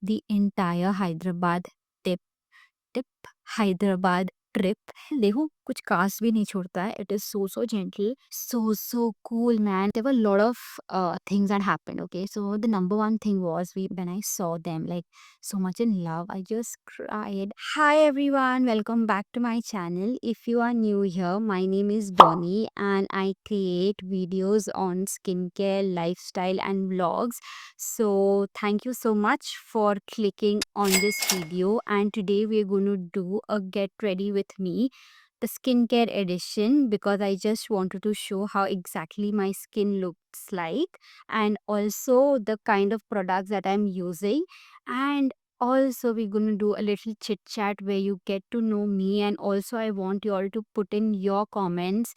the entire Hyderabad tip tip Hyderabad trip. देखो कुछ कास्ट भी नहीं छोड़ता है। It is so so gentle, so cool man. There were lot of things that happened. Okay, so the number one thing was when I saw them, like, so much in love, I just cried. Hi everyone, welcome back to my channel. If you are new here, my name is Bonnie and I create videos on skincare, lifestyle and vlogs. So thank you so much for clicking on this video, and today we're going to do a get ready with me, the skincare edition, because I just wanted to show how exactly my skin looks like, and also the kind of products that I'm using. And also we're going to do a little chit chat where you get to know me, and also I want you all to put in your comments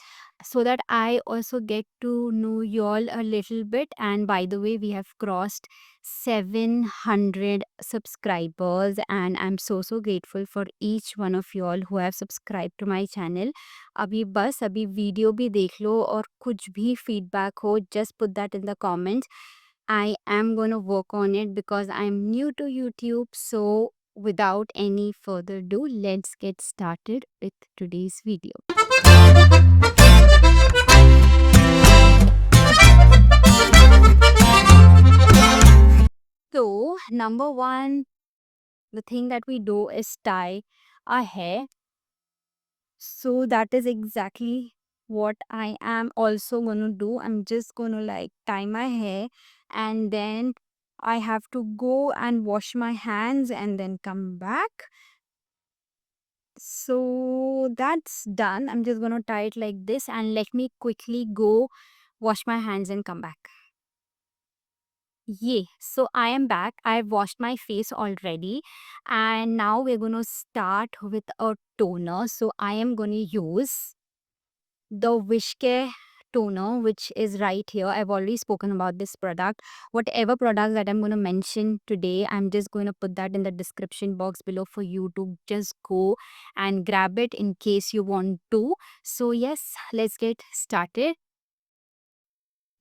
so that I also get to know y'all a little bit. And by the way, we have crossed 700 subscribers, and I'm so grateful for each one of y'all who have subscribed to my channel. अभी बस अभी video भी देख लो, और कुछ भी feedback हो, just put that in the comments. I am going to work on it because I'm new to YouTube. So without any further ado, let's get started with today's video. So, number one, the thing that we do is tie our hair. So, that is exactly what I am also gonna do. I'm just gonna like tie my hair, and then I have to go and wash my hands and then come back. So, that's done. I'm just gonna tie it like this, and let me quickly go wash my hands and come back. Yeah, so I am back. I've washed my face already, and now we're going to start with a toner. So I am going to use the Wishcare toner, which is right here. I've already spoken about this product. Whatever product that I'm going to mention today, I'm just going to put that in the description box below for you to just go and grab it in case you want to. So yes, let's get started.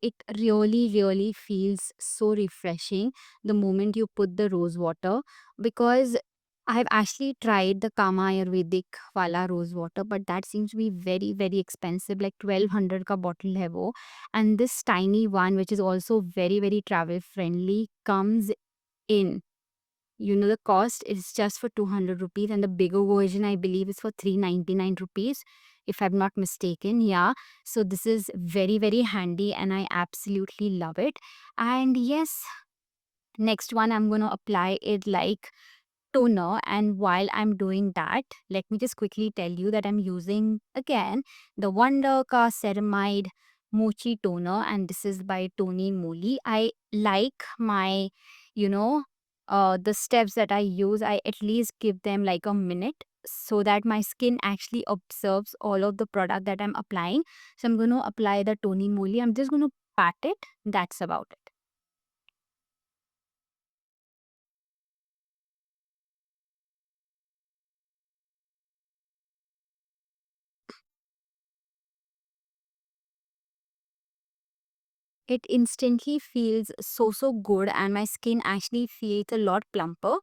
It really feels so refreshing the moment you put the rose water, because I've actually tried the Kama Ayurvedic wala rose water, but that seems to be very expensive, like 1200 ka bottle hai wo. And this tiny one, which is also very travel friendly, comes in, the cost is just for 200 rupees, and the bigger version I believe is for 399 rupees, if I'm not mistaken. Yeah, so this is very handy and I absolutely love it. And yes, next one I'm going to apply it like toner, and while I'm doing that, let me just quickly tell you that I'm using again the Wonder Ka Ceramide Mochi toner, and this is by Tony Moly. I like my, you know, the steps that I use, I at least give them like a minute so that my skin actually absorbs all of the product that I'm applying. So I'm going to apply the Tony Moly. I'm just going to pat it. That's about it. It instantly feels so good, and my skin actually feels a lot plumper.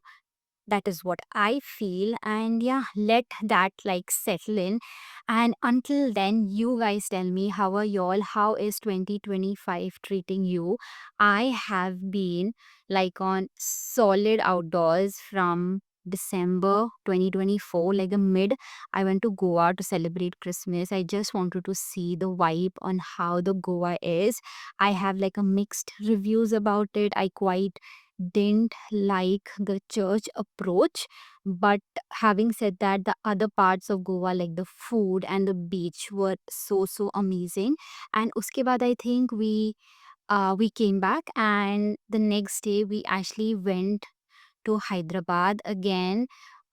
That is what I feel. And yeah, let that like settle in. And until then, you guys tell me, how are y'all? How is 2025 treating you? I have been like on solid outdoors from December 2024, like the mid. I went to Goa to celebrate Christmas. I just wanted to see the vibe on how the Goa is. I have like a mixed reviews about it. I quite didn't like the church approach, but having said that, the other parts of Goa, like the food and the beach, were so amazing. And uske baad, I think we came back, and the next day we actually went to Hyderabad again.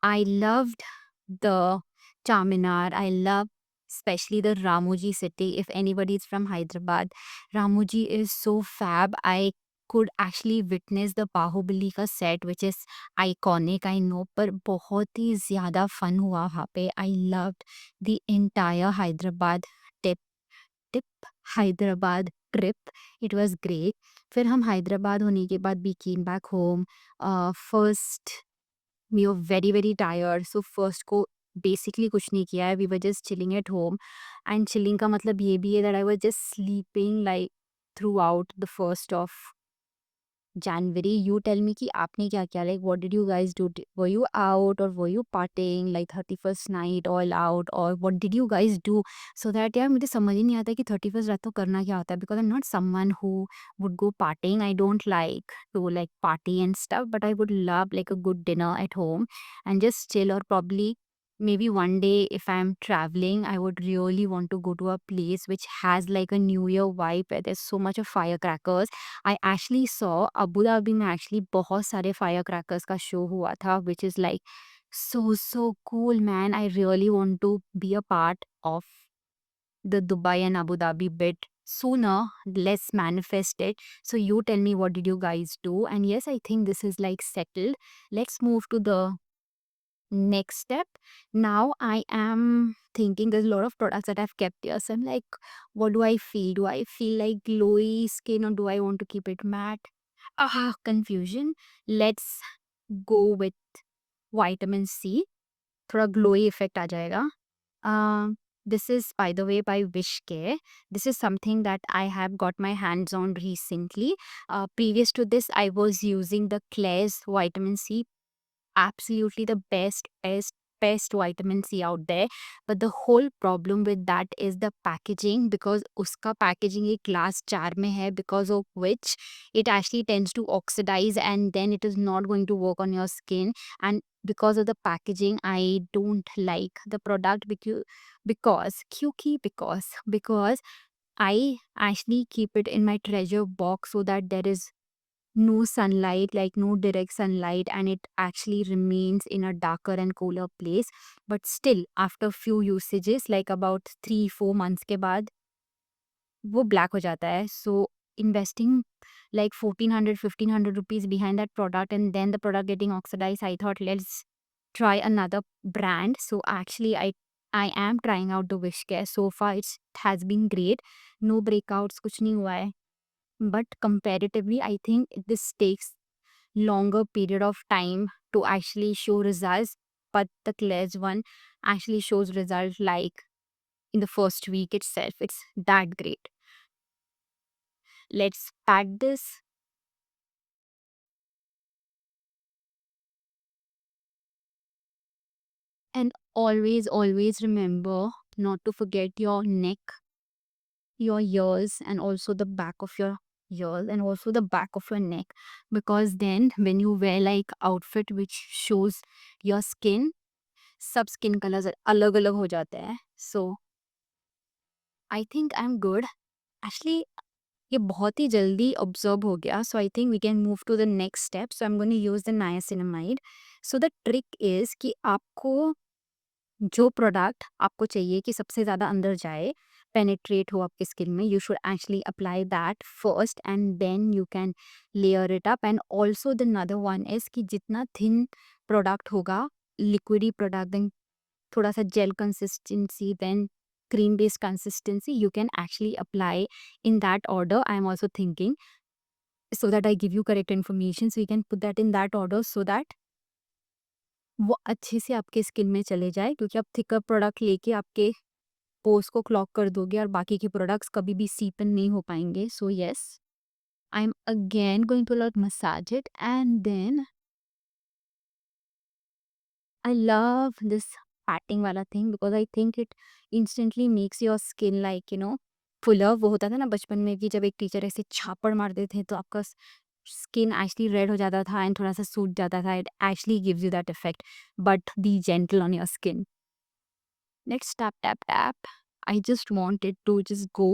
I loved the Charminar. I love especially the Ramoji city. If anybody is from Hyderabad, Ramoji is so fab. I could actually witness the Bahubali ka set, which is iconic, I know, पर बहुत ही ज़्यादा fun हुआ वहाँ पे. I loved the entire Hyderabad tip, tip Hyderabad trip, it was great. फिर हम हैदराबाद होने के बाद we came back home. First we were very, very tired, so first को बेसिकली कुछ नहीं किया है, we were just chilling at home. And chilling का मतलब ये भी है that I was just sleeping like throughout the first of January. You tell me कि आपने क्या किया? Like, what did you guys do? Were you out or were you partying like 31st night all out, or what did you guys do? So that यार मुझे समझ ही नहीं आता कि 31st रात को करना क्या होता है, because I'm not someone who would go partying. I don't like to like party and stuff, but I would love like a good dinner at home and just chill, or probably maybe one day if I'm traveling, I would really want to go to a place which has like a New Year vibe where there's so much of firecrackers. I actually saw Abu Dhabi में actually बहुत सारे firecrackers का show हुआ था, which is like so cool man. I really want to be a part of the Dubai and Abu Dhabi bit sooner. Let's manifest it. So you tell me, what did you guys do? And yes, I think this is like settled. Let's move to the next step. Now I am thinking there's a lot of products that I've kept here. So I'm like, what do I feel? Do I feel like glowy skin or do I want to keep it matte? Confusion. Let's go with vitamin C. थोड़ा glowy effect आ जाएगा. This is, by the way, by Wishcare. This is something that I have got my hands on recently. Previous to this, I was using the Claire's vitamin C, absolutely the best vitamin C out there. But the whole problem with that is the packaging, because uska packaging एक glass jar में है, because of which it actually tends to oxidize and then it is not going to work on your skin. And because of the packaging, I don't like the product, because I actually keep it in my treasure box so that there is no sunlight, like no direct sunlight, and it actually remains in a darker and cooler place. But still, after few usages, like about 3-4 months के बाद वो black हो जाता है. So investing like 1400-1500 rupees behind that product and then the product getting oxidized, I thought let's try another brand. So actually I am trying out the Wishcare. So far it has been great. No breakouts, कुछ नहीं हुआ है. But comparatively, I think this takes longer period of time to actually show results. But the Claire's one actually shows results like in the first week itself. It's that great. Let's pack this. And always remember not to forget your neck, your ears, and also the back of your ears, and also the back of your neck. Because then when you wear like outfit which shows your skin, सब skin colours अलग अलग हो जाते हैं. So I think I am good. Actually ये बहुत ही जल्दी ऑब्जर्व हो गया. So I think we can move to the next step. So I am going to use the niacinamide. So the trick is कि आपको जो प्रोडक्ट आपको चाहिए कि सबसे ज़्यादा अंदर जाए, पेनिट्रेट हो आपकी स्किन में, you should actually apply that first and then you can layer it up. And also the another one is कि जितना थिन प्रोडक्ट होगा, लिक्विडी प्रोडक्ट, देन थोड़ा सा gel consistency, then cream based consistency, you can actually apply in that order. I am also thinking, so that I give you correct information, so you can put that in that order so that वो अच्छे से आपके skin में चले जाए. क्योंकि आप thicker product लेके आपके पोर्स को क्लॉग कर दोगे और बाकी के प्रोडक्ट्स कभी भी सीपन नहीं हो पाएंगे. So yes, I am again going to let massage it and then I love this patting वाला thing, because I think it instantly makes your skin like, fuller. वो होता था ना बचपन में कि जब एक टीचर ऐसे छापड़ मारते थे तो आपका स्किन एक्चुअली रेड हो जाता था एंड थोड़ा सा सूज जाता था. It actually gives you that effect, but B gentle on your skin. Let's tap tap tap. I just want it to just go.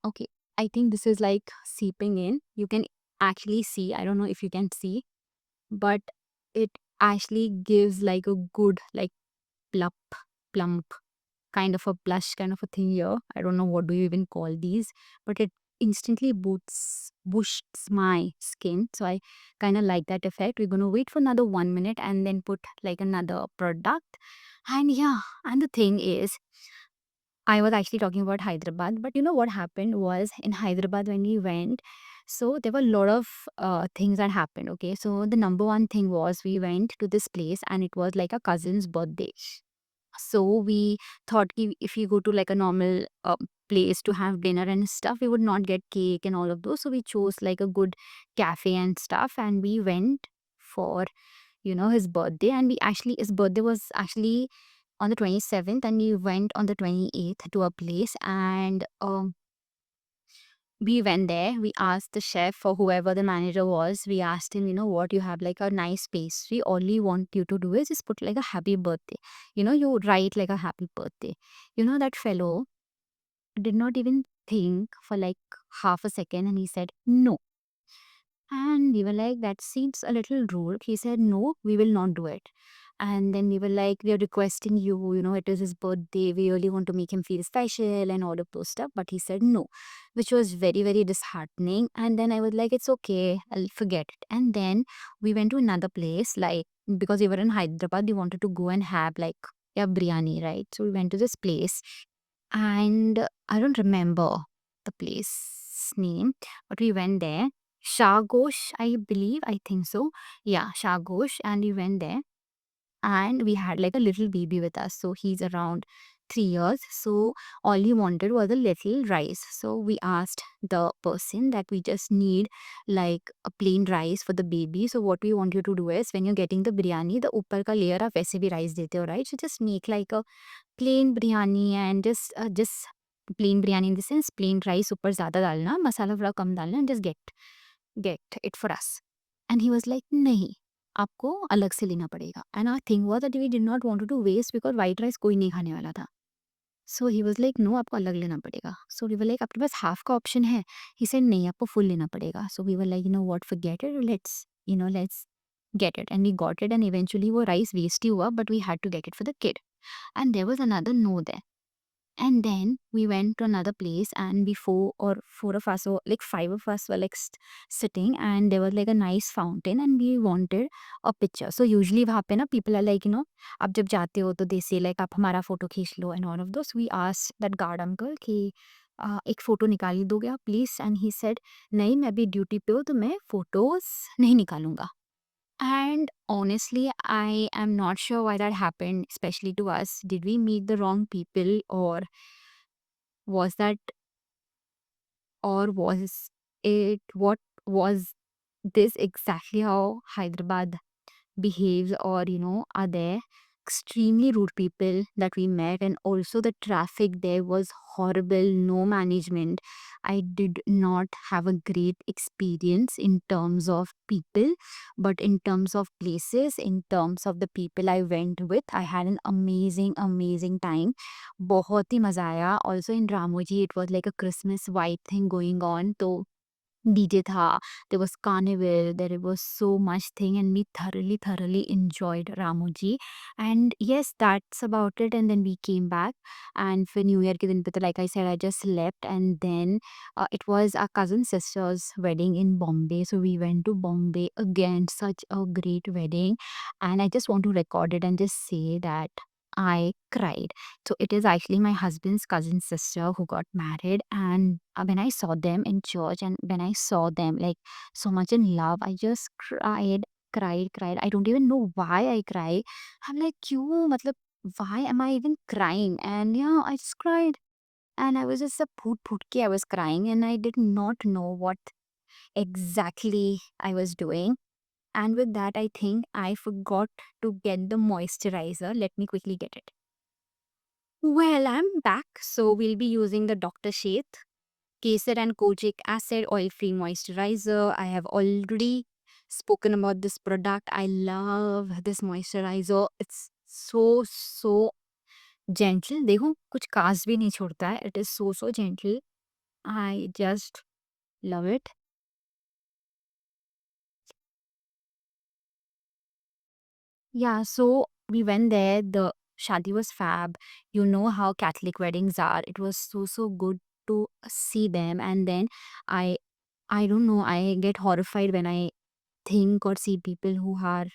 Okay, I think this is like seeping in. You can actually see, I don't know if you can see, but it actually gives like a good like plump plump kind of a blush kind of a thing here. I don't know what do you even call these, but instantly boosts my skin. So I kind of like that effect. We're gonna wait for another 1 minute and then put like another product. And yeah, and the thing is, I was actually talking about Hyderabad, but you know what happened was in Hyderabad when we went, so there were a lot of things that happened. Okay, so the number one thing was we went to this place and it was like a cousin's birthday. So we thought if you go to like a normal place to have dinner and stuff, we would not get cake and all of those. So we chose like a good cafe and stuff, and we went for his birthday. And we actually his birthday was actually on the 27th, and we went on the 28th to a place. And we went there. We asked the chef or whoever the manager was. We asked him, what, you have like a nice pastry. All we want you to do is just put like a happy birthday. You write like a happy birthday. That fellow did not even think for like half a second, and he said no. And we were like, that seems a little rude. He said, no, we will not do it. And then we were like, we are requesting you, it is his birthday. We really want to make him feel special and all of those stuff. But he said no, which was very, very disheartening. And then I was like, it's okay, I'll forget it. And then we went to another place, like, because we were in Hyderabad, we wanted to go and have like, yeah, biryani, right? So we went to this place, and I don't remember the place name, but we went there. Shagosh, I believe, I think so. Yeah, Shagosh, and we went there, and we had like a little baby with us. So he's around 3 years. So all he wanted was a little rice. So we asked the person that we just need like a plain rice for the baby. So what we want you to do is, when you're getting the biryani, the upper ka layer आप वैसे भी rice देते हो, right? So just make like a plain biryani, and just plain biryani in the sense plain rice ऊपर ज़्यादा डालना, मसाला थोड़ा कम डालना, and just get it for us. And he was like, नहीं, आपको अलग से लेना पड़ेगा. And our thing was that we did not want to waste because white rice कोई नहीं खाने वाला था. So he was like, no, आपको अलग लेना पड़ेगा. So we were like, आपके पास half का option है. He said, नहीं, आपको full लेना पड़ेगा. So we were like, you know what, forget it. Let's get it. And we got it, and eventually वो rice waste ही हुआ, but we had to get it for the kid. And there was another no there. And then we went to another place, and we four of us, or like five of us, were like sitting, and there was like a nice fountain, and we wanted a picture. So usually वहाँ पे ना people are like, आप जब जाते हो तो they say like आप हमारा photo खींच लो and all of those. We asked that guard uncle कि एक फ़ोटो निकाल दोगे आप प्लीज़. And he said, नहीं, मैं अभी ड्यूटी पे हूँ तो मैं फ़ोटोज़ नहीं निकालूंगा. And honestly, I am not sure why that happened, especially to us. Did we meet the wrong people, was that, or was what was this exactly how Hyderabad behaves? Or are there extremely rude people that we met? And also the traffic there was horrible, no management. I did not have a great experience in terms of people, but in terms of places, in terms of the people I went with, I had an amazing time. बहुत ही मजा आया. Also in Ramoji, it was like a Christmas vibe thing going on. तो DJ tha, there was carnival, there was so much thing, and we thoroughly enjoyed Ramoji. And yes, that's about it. And then we came back, and for New Year ke din pe to, like I said, I just slept. And then it was our cousin sister's wedding in Bombay, so we went to Bombay again. Such a great wedding, and I just want to record it and just say that I cried. So it is actually my husband's cousin sister who got married. And when I saw them in church, and when I saw them like so much in love, I just cried. I don't even know why I cry. I'm like, क्यों? मतलब, why am I even crying? And yeah, I just cried. And I was just a phoot I was crying, and I did not know what exactly I was doing. And with that, I think I forgot to get the moisturizer. Let me quickly get it. Well, I'm back. So we'll be using the Dr. Sheth Kesar and Kojic Acid Oil Free Moisturizer. I have already spoken about this product. I love this moisturizer. It's so gentle. देखो कुछ कास्ट भी नहीं छोड़ता है. It is so gentle. I just love it. Yeah, so we went there. The shadi was fab. You know how Catholic weddings are. It was so good. to see them. And then I I don't know, I get horrified when I think or see people who are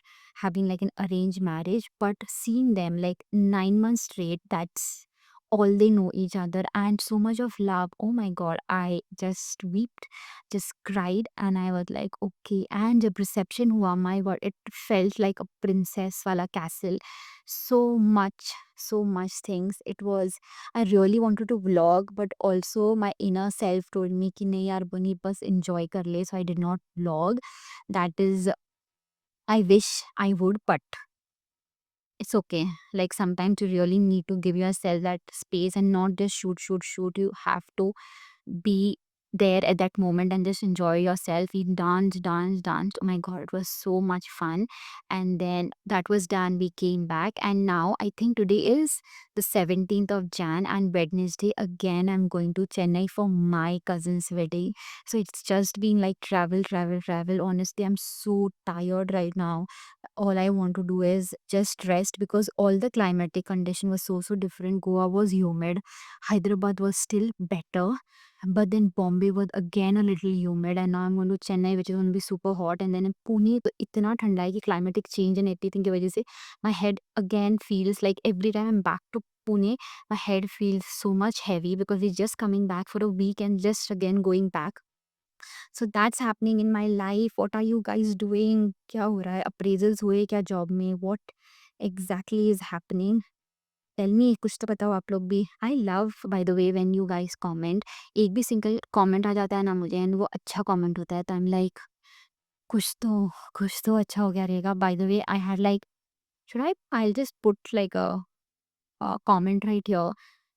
having like an arranged marriage, but seeing them like 9 months straight, that's all they know each other, and so much of love. Oh my god, I just wept, just cried, and I was like, okay. And the reception hua, my god, it felt like a princess wala castle. So much things. It was, I really wanted to vlog, but also my inner self told me कि नहीं यार बनी बस enjoy कर ले, so I did not vlog. That is, I wish I would, but it's okay. Like sometimes you really need to give yourself that space and not just shoot, shoot, shoot. You have to be there at that moment and just enjoy yourself. We danced, danced, danced. Oh my god, it was so much fun. And then that was done. We came back, and now I think today is the 17th of Jan, and Wednesday again I'm going to Chennai for my cousin's wedding. So it's just been like travel, travel, travel. Honestly, I'm so tired right now. All I want to do is just rest because all the climatic condition was so different. Goa was humid, Hyderabad was still better, but then Bombay was again a little humid, and now I'm going to Chennai, which is going to be super hot, and then in Pune, तो इतना ठंडा है कि climatic change and everything की वजह से my head again feels like every time I'm back to Pune, my head feels so much heavy because we're just coming back for a week and just again going back. So that's happening in my life. What are you guys doing? क्या हो रहा है? Appraisals हुए क्या job में? What exactly is happening? Tell me, कुछ तो बताओ आप लोग भी। I love by the way when you guys comment. एक भी सिंगल कमेंट आ जाता है ना मुझे, एंड वो अच्छा कमेंट होता है, तो आई एम लाइक कुछ तो अच्छा हो गया रहेगा। Bye the way I had like, should I just put like a comment right here.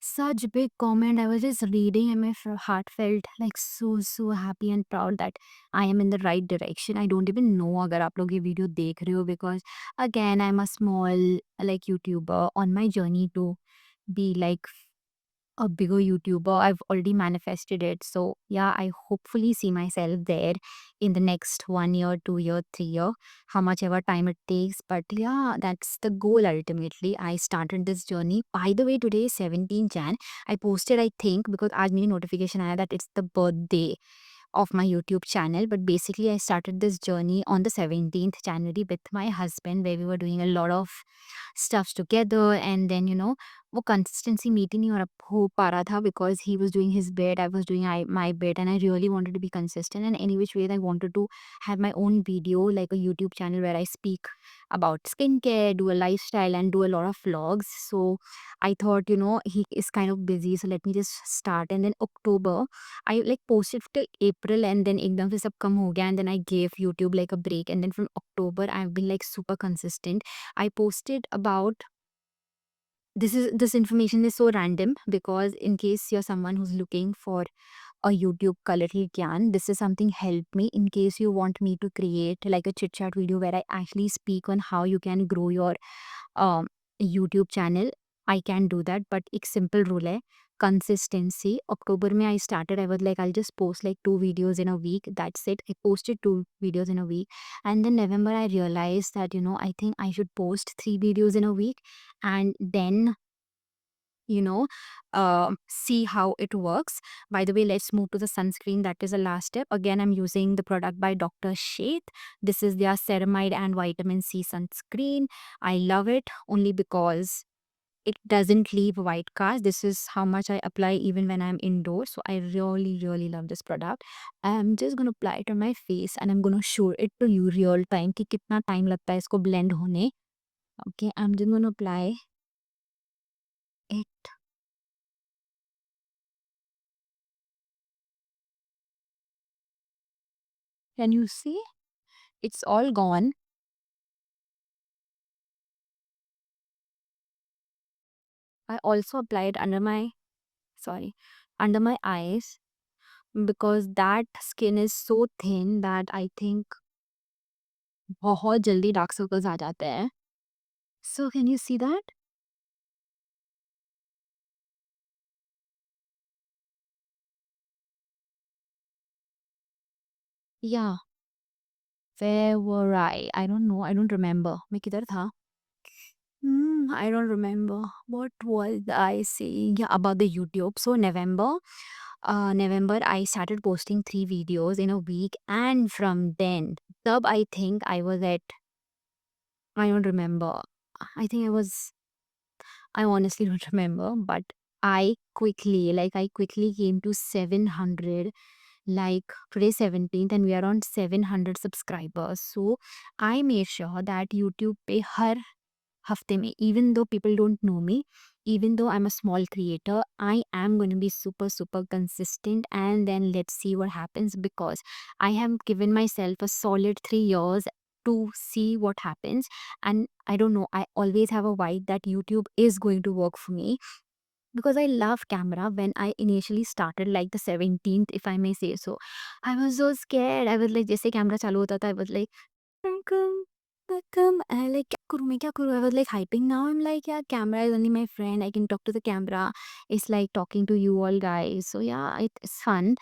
Such big comment. I was just reading and my heart felt like so happy and proud that I am in the right direction. I don't even know अगर आप लोग ये video देख रहे हो, because again I'm a small like YouTuber on my journey to be like a bigger YouTuber. I've already manifested it. So yeah, I hopefully see myself there in the next 1 year, 2 year, 3 year, how much ever time it takes. But yeah, that's the goal ultimately. I started this journey. By the way, today is 17 Jan. I posted, I think, because आज मेरी notification आया that it's the birthday of my YouTube channel. But basically, I started this journey on the 17th January with my husband, where we were doing a lot of stuffs together. And then, वो consistency meet ही नहीं हो पा रहा था because he was doing his bit, I was doing my bit, and I really wanted to be consistent. And any which way, I wanted to have my own video, like a YouTube channel where I speak about skincare, do a lifestyle, and do a lot of vlogs. So I thought, he is kind of busy, so let me just start. And then October, I like posted till April, and then एकदम से सब कम हो गया, and then I gave YouTube like a break, and then from October I've been like super consistent. I posted about, this information is so random because in case you're someone who's looking for a YouTube ka little gyan, this is something help me in case you want me to create like a chit chat video where I actually speak on how you can grow your um, YouTube channel. I can do that, but एक simple rule है, consistency. October में I started, I was like, I'll just post like 2 videos in a week. That's it. I posted 2 videos in a week. And then November, I realized that, I think I should post 3 videos in a week, and then see how it works. By the way, let's move to the sunscreen. That is the last step. Again, I'm using the product by Dr. Sheth. This is their ceramide and vitamin C sunscreen. I love it only because it doesn't leave white cast. This is how much I apply even when I'm indoors. So I really, really love this product. I'm just going to apply it on my face, and I'm going to show it to you real time कि कितना time लगता है इसको blend होने. Okay, I'm just going to apply it. Can you see? It's all gone. I also applied under my eyes, because that skin is so thin that I think बहुत जल्दी dark circles आ जाते हैं. So can you see that? Yeah. Where were I? I don't know. I don't remember. मैं किधर था? I don't remember. What was I saying? Yeah, about the YouTube. So November, November, I started posting 3 videos in a week, and from then, tab I think I was at, I don't remember. I think I honestly don't remember, but I quickly came to 700. Like today 17th and we are on 700 subscribers. So I made sure that YouTube पे हर हफ्ते में, even though people don't know me, even though I'm a small creator, I am going to be super super consistent, and then let's see what happens, because I have given myself a solid 3 years to see what happens. And I don't know, I always have a vibe that YouTube is going to work for me, because I love camera. When I initially started, like the 17th, if I may say so, I was so scared. I was like, जैसे camera चालू होता था, I was like, welcome, welcome. I like, क्या करूँ मैं, क्या करूँ? I was like hyping. Now I'm like, yeah, camera is only my friend. I can talk to the camera. It's like talking to you all guys. So yeah, it's fun.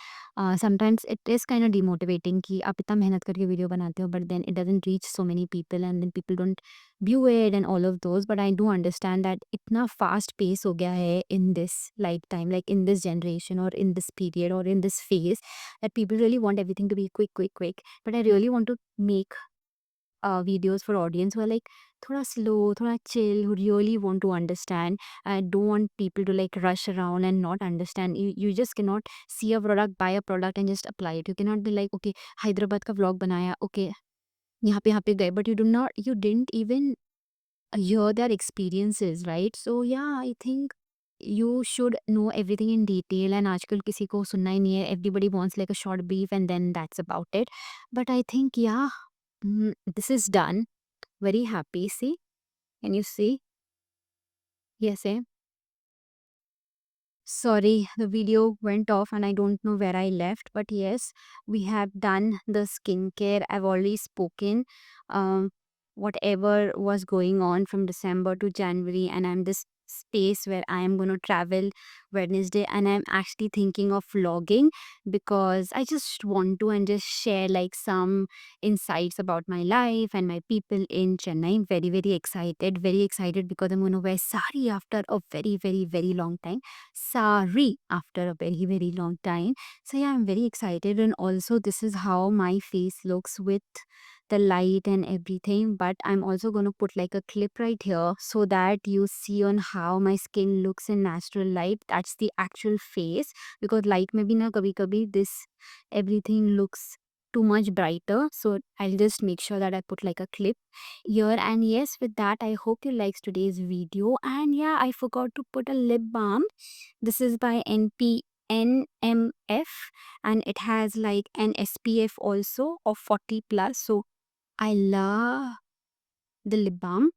Sometimes it is kind of demotivating कि आप इतना मेहनत करके video बनाते हो, but then it doesn't reach so many people, and then people don't view it and all of those. But I do understand that इतना fast pace हो गया है in this lifetime, like in this generation or in this period or in this phase, that people really want everything to be quick, quick, quick. But I really want to make videos for audience who are like thoda slow, thoda chill, who really want to understand. I don't want people to like rush around and not understand. You just cannot see a product, buy a product and just apply it. You cannot be like, okay, Hyderabad ka vlog banaya, okay, यहाँ पे गए, but you didn't even hear their experiences, right? So yeah, I think you should know everything in detail, and आजकल किसी को सुनना ही नहीं है. Everybody wants like a short brief and then that's about it. But I think yeah, this is done. Very happy. See? Can you see? Yes, eh? Sorry, the video went off and I don't know where I left. But yes, we have done the skincare. I've already spoken. Um, Whatever was going on from December to January, and I'm this space where I am going to travel Wednesday, and I'm actually thinking of vlogging, because I just want to and just share like some insights about my life and my people in Chennai. I'm very excited because I'm going to wear sari after a very, very, very long time. Sari after a very, very long time. So yeah, I'm very excited. And also this is how my face looks with the light and everything. But I'm also going to put like a clip right here so that you see on how my skin looks in natural light. That's the actual face, because light may be na kabhi kabhi this everything looks too much brighter. So I'll just make sure that I put like a clip here. And yes, with that, I hope you liked today's video. And yeah, I forgot to put a lip balm. This is by NMF, and it has like an SPF also of 40 plus. So I love the lip balm.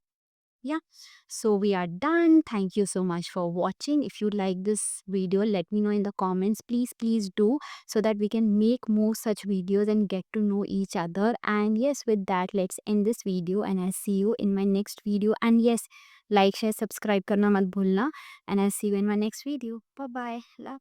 Yeah, so we are done. Thank you so much for watching. If you like this video, let me know in the comments. Please do, so that we can make more such videos and get to know each other. And yes, with that, let's end this video, and I'll see you in my next video. And yes, like, share, subscribe karna mat bhulna, and I'll see you in my next video. Bye bye. Love.